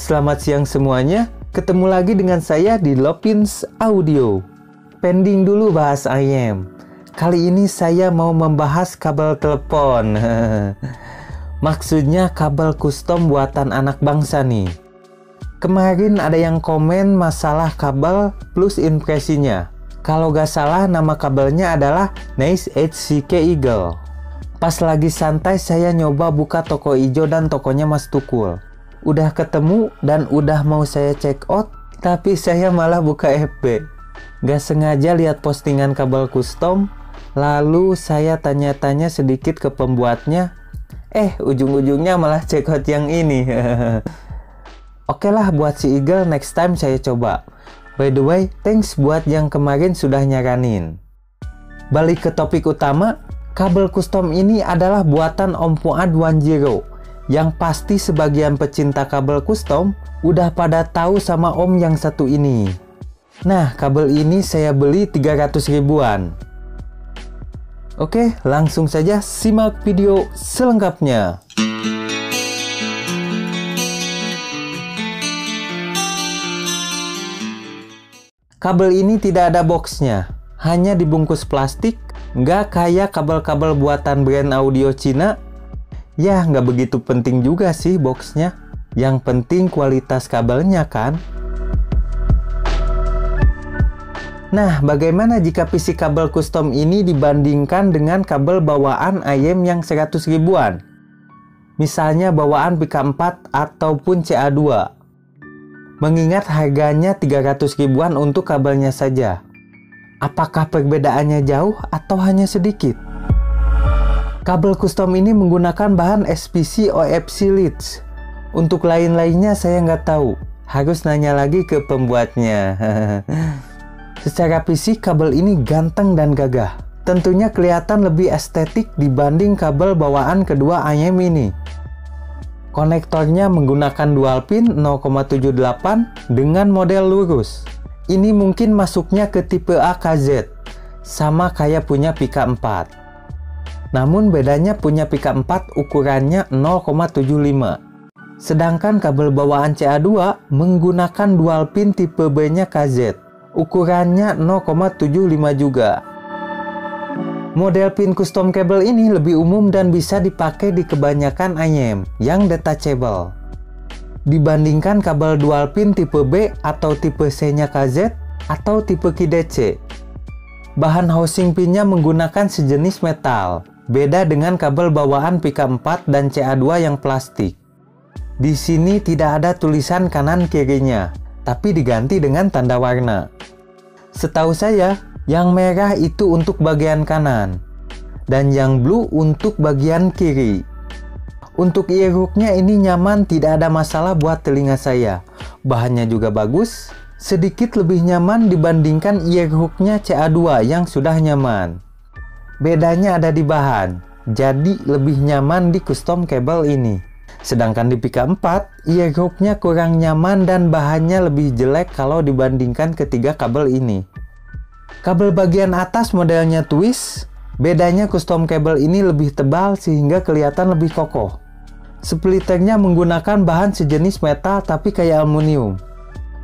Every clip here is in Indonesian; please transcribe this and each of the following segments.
Selamat siang semuanya, ketemu lagi dengan saya di Lopins Audio. Pending dulu bahas IM. Kali ini saya mau membahas kabel telepon. Maksudnya kabel custom buatan anak bangsa nih. Kemarin ada yang komen masalah kabel plus impresinya. Kalau gak salah nama kabelnya adalah Nice HCK Eagle. Pas lagi santai saya nyoba buka toko ijo dan tokonya Mas Tukul. Udah ketemu dan udah mau saya check out, tapi saya malah buka FB. Gak sengaja lihat postingan kabel custom, lalu saya tanya-tanya sedikit ke pembuatnya. Ujung-ujungnya malah check out yang ini. Oke lah, buat si Eagle next time saya coba. By the way, thanks buat yang kemarin sudah nyaranin. Balik ke topik utama, kabel custom ini adalah buatan Om Fuad 10. Yang pasti sebagian pecinta kabel custom udah pada tahu sama Om yang satu ini. Nah, kabel ini saya beli 300 ribuan. Oke, langsung saja simak video selengkapnya. Kabel ini tidak ada boxnya, hanya dibungkus plastik, nggak kayak kabel-kabel buatan brand audio Cina. Ya, nggak begitu penting juga sih boxnya. Yang penting kualitas kabelnya kan. Nah, bagaimana jika PC kabel custom ini dibandingkan dengan kabel bawaan IM yang 100 ribuan? Misalnya bawaan PK4 ataupun CA2. Mengingat harganya 300 ribuan untuk kabelnya saja. Apakah perbedaannya jauh atau hanya sedikit? Kabel custom ini menggunakan bahan SPC OFC leads. Untuk lain-lainnya saya nggak tahu. Harus nanya lagi ke pembuatnya. Secara fisik kabel ini ganteng dan gagah. Tentunya kelihatan lebih estetik dibanding kabel bawaan kedua IM ini. Konektornya menggunakan dual pin 0,78 dengan model lurus. Ini mungkin masuknya ke tipe AKZ. Sama kayak punya PK4. Namun bedanya punya PK4 ukurannya 0,75. Sedangkan kabel bawaan CA2 menggunakan dual pin tipe B-nya KZ. Ukurannya 0,75 juga. Model pin custom kabel ini lebih umum dan bisa dipakai di kebanyakan IM yang detachable. Dibandingkan kabel dual pin tipe B atau tipe C-nya KZ atau tipe KIDC. Bahan housing pinnya menggunakan sejenis metal. Beda dengan kabel bawaan PK4 dan CA2 yang plastik. Di sini tidak ada tulisan kanan kirinya, tapi diganti dengan tanda warna. Setahu saya, yang merah itu untuk bagian kanan, dan yang blue untuk bagian kiri. Untuk earhooknya ini nyaman, tidak ada masalah buat telinga saya. Bahannya juga bagus, sedikit lebih nyaman dibandingkan earhooknya CA2 yang sudah nyaman. Bedanya ada di bahan, jadi lebih nyaman di custom kabel ini. Sedangkan di PK4, earhooknya kurang nyaman dan bahannya lebih jelek kalau dibandingkan ketiga kabel ini. Kabel bagian atas modelnya twist, bedanya custom kabel ini lebih tebal sehingga kelihatan lebih kokoh. Splitternya menggunakan bahan sejenis metal tapi kayak aluminium.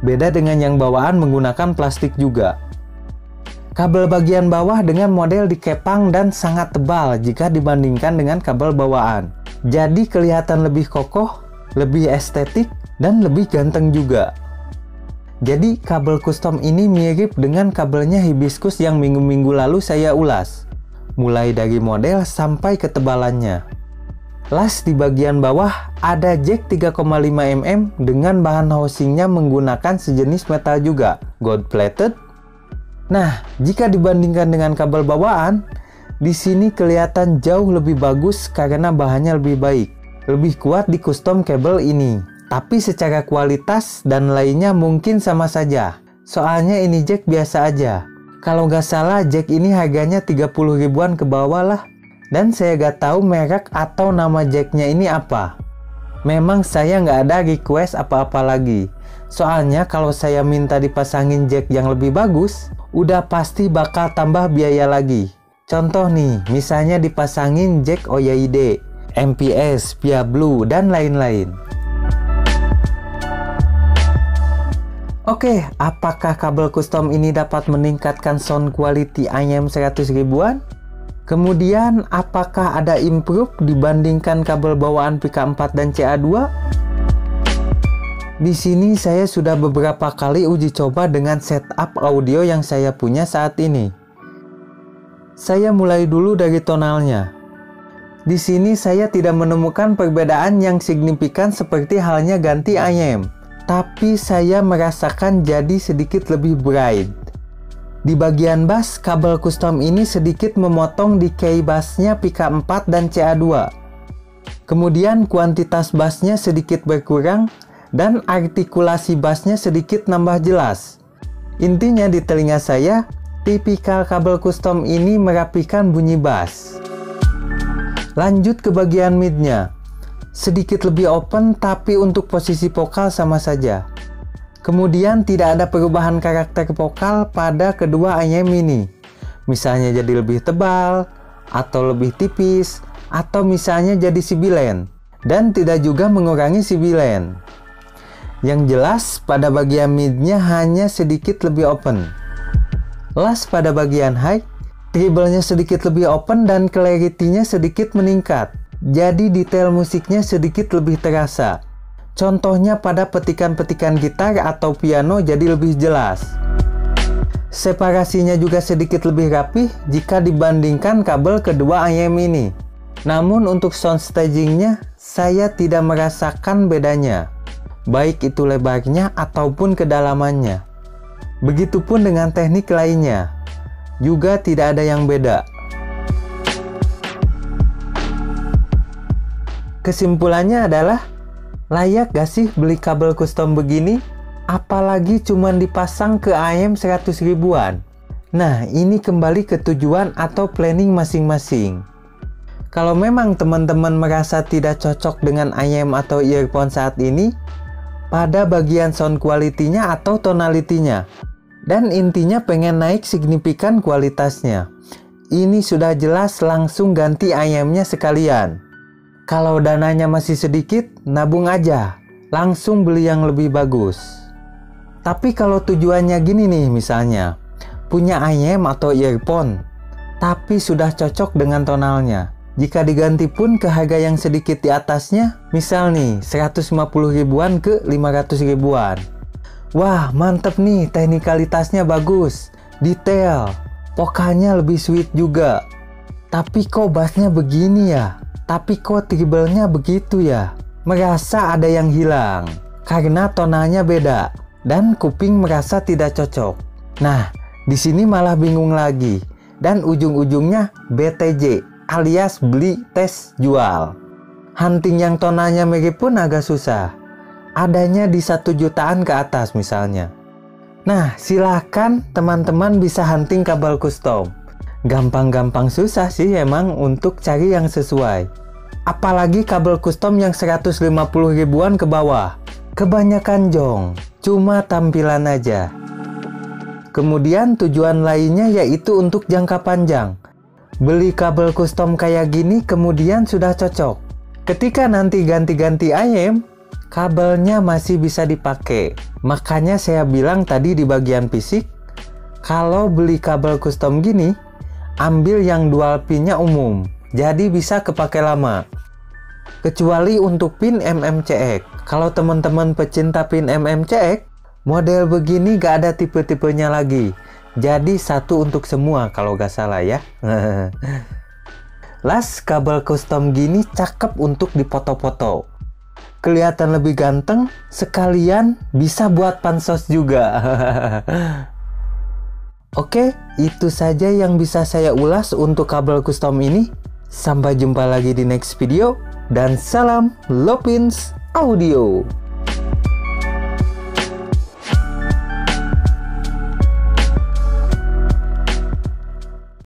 Beda dengan yang bawaan menggunakan plastik juga. Kabel bagian bawah dengan model dikepang dan sangat tebal jika dibandingkan dengan kabel bawaan. Jadi kelihatan lebih kokoh, lebih estetik, dan lebih ganteng juga. Jadi kabel custom ini mirip dengan kabelnya Hibiscus yang minggu-minggu lalu saya ulas. Mulai dari model sampai ketebalannya. Las di bagian bawah ada jack 3,5 mm dengan bahan housingnya menggunakan sejenis metal juga, gold plated. Nah, jika dibandingkan dengan kabel bawaan, di sini kelihatan jauh lebih bagus karena bahannya lebih baik, lebih kuat di custom kabel ini. Tapi secara kualitas dan lainnya mungkin sama saja. Soalnya ini jack biasa aja. Kalau nggak salah jack ini harganya 30 ribuan ke bawah lah. Dan saya nggak tahu merek atau nama jacknya ini apa. Memang saya nggak ada request apa-apa lagi. Soalnya kalau saya minta dipasangin jack yang lebih bagus, udah pasti bakal tambah biaya lagi. Contoh nih, misalnya dipasangin jack OYD, MPS, Via Blue, dan lain-lain. Oke, apakah kabel custom ini dapat meningkatkan sound quality IM 100 ribuan? Kemudian, apakah ada improve dibandingkan kabel bawaan PK4 dan CA2? Di sini saya sudah beberapa kali uji coba dengan setup audio yang saya punya saat ini. Saya mulai dulu dari tonalnya. Di sini saya tidak menemukan perbedaan yang signifikan seperti halnya ganti IM. Tapi saya merasakan jadi sedikit lebih bright. Di bagian bass, kabel custom ini sedikit memotong decay bassnya PK4 dan CA2. Kemudian kuantitas bassnya sedikit berkurang dan artikulasi bassnya sedikit nambah jelas. Intinya di telinga saya, tipikal kabel custom ini merapikan bunyi bass. Lanjut ke bagian midnya. Sedikit lebih open, tapi untuk posisi vokal sama saja. Kemudian tidak ada perubahan karakter vokal pada kedua IM ini. Misalnya jadi lebih tebal, atau lebih tipis, atau misalnya jadi sibilen. Dan tidak juga mengurangi sibilen. Yang jelas pada bagian midnya hanya sedikit lebih open. Last pada bagian high, treble-nya sedikit lebih open dan clarity-nya sedikit meningkat. Jadi detail musiknya sedikit lebih terasa. Contohnya pada petikan-petikan gitar atau piano jadi lebih jelas. Separasinya juga sedikit lebih rapih jika dibandingkan kabel kedua IM ini. Namun untuk sound stagingnya saya tidak merasakan bedanya, baik itu lebarnya ataupun kedalamannya. Begitupun dengan teknik lainnya, juga tidak ada yang beda. Kesimpulannya adalah, layak gak sih beli kabel custom begini? Apalagi cuman dipasang ke IM 100 ribuan. Nah, ini kembali ke tujuan atau planning masing-masing. Kalau memang teman-teman merasa tidak cocok dengan IM atau earphone saat ini, pada bagian sound quality-nya atau tonality-nya, dan intinya pengen naik signifikan kualitasnya, ini sudah jelas langsung ganti IM-nya sekalian. Kalau dananya masih sedikit, nabung aja, langsung beli yang lebih bagus. Tapi kalau tujuannya gini nih misalnya, punya IM atau earphone, tapi sudah cocok dengan tonalnya. Jika diganti pun ke harga yang sedikit di atasnya, misal nih 150 ribuan ke 500 ribuan. Wah, mantep nih, teknikalitasnya bagus, detail, vokalnya lebih sweet juga. Tapi kok bassnya begini ya? Tapi kok treble-nya begitu ya? Merasa ada yang hilang, karena tonalnya beda, dan kuping merasa tidak cocok. Nah, di sini malah bingung lagi, dan ujung-ujungnya BTJ, alias beli tes jual. Hunting yang tonalnya mirip pun agak susah. Adanya di 1 jutaan ke atas misalnya. Nah, silahkan teman-teman bisa hunting kabel custom. Gampang-gampang susah sih emang untuk cari yang sesuai. Apalagi kabel custom yang 150 ribuan ke bawah. Kebanyakan jong, cuma tampilan aja. Kemudian tujuan lainnya yaitu untuk jangka panjang. Beli kabel custom kayak gini kemudian sudah cocok. Ketika nanti ganti-ganti IM, kabelnya masih bisa dipakai. Makanya saya bilang tadi di bagian fisik, kalau beli kabel custom gini, ambil yang dual pinnya umum, jadi bisa kepake lama. Kecuali untuk pin MMCX. Kalau teman-teman pecinta pin MMCX, model begini gak ada tipe-tipenya lagi. Jadi satu untuk semua kalau gak salah ya. Las, kabel custom gini cakep untuk dipoto-foto. Kelihatan lebih ganteng, sekalian bisa buat pansos juga. Oke, itu saja yang bisa saya ulas untuk kabel custom ini. Sampai jumpa lagi di next video, dan salam Lopins Audio.